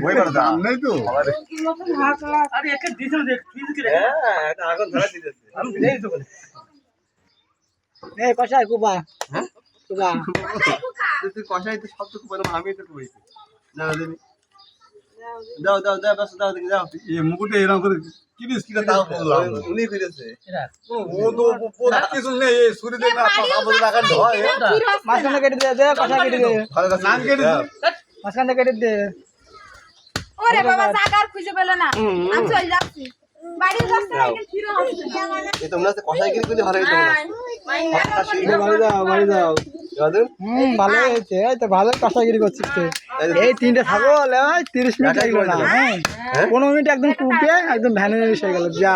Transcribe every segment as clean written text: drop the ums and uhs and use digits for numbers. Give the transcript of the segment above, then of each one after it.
ওই বার দাম নেই তো আরে একে দিছেন দেখ ফ্রিজ কি রে হ্যাঁ এটা আগুন ধরা দিতেছে আমি নেই তো এই কষাই কুবা হ্যাঁ কুবা তুই কষাই তো সব তো বলে আমি তো কইছি দাও দিনি দাও দাও দাও বাস দাও দেখি দাও এই মুকুটে এরকম করে কিনিস কিনা তাও বললাম উনি কইতেছে ও তো পোড়া কিছু নেই এই ছুরি দিয়ে না কাপড় লাগান হয় মাঝখানে কেটে দে দে কষা কেটে দে ভালো কাছে নাম কেটে মাঝখানে কেটে দে ওরে বাবা জায়গা আর খুঁজে পেল না আমি চলে যাচ্ছি বাড়ির রাস্তায় একদম ফিরে আসছে এই তোমরা তো কষাই গিরি কইতে হারাই তোমরা বাড়ি যাও দাদু ভালো হয়েছে এই তো ভালো কষাগিরি করছিস তো এই তিনটে ছাগল 30 মিনিট লাগলো না হ্যাঁ 15 মিনিট একদম কুপে একদম ভ্যানে এসে গেল যা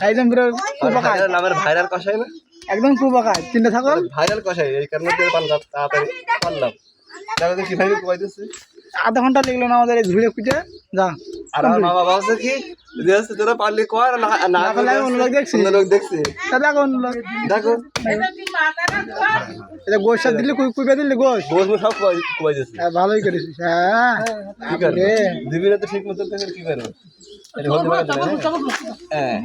একদম পুরো কুপাকায় নামের ভাইরাল কষাই না একদম কুপাকায় তিনটে ছাগল ভাইরাল কষাই এই কারণে দিয়ে পারলাম তাড়াতাড়ি পারলাম দেখো কি ভাই কইতেছে আধা ঘন্টা লাগলো না আমাদের এই ঝুড়ে কুটে যা আর আমার মা বাবা বলছে কি দেশ তোরা পারলি কর না না করলে অন্য লোক দেখছি। অন্য লোক দেখছি দেখো দেখো এটা গোশা দিলে কুপে দিলে গোশ বস সব কই দিছে ভালোই করেছিস হ্যাঁ কি করবে দিবি না তো ঠিক মতো তো কি করবে এটা হতে পারে না হ্যাঁ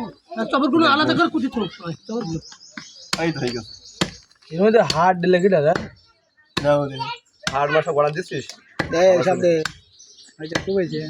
চবরগুলো আলাদা করে কুটি তো চবরগুলো এই তো হয়ে গেছে এর মধ্যে হার্ড দিলে কি দাদা নাও দে হাড় মাসা গড়া দিছিস দে সব দে ওইটা কি হয়েছে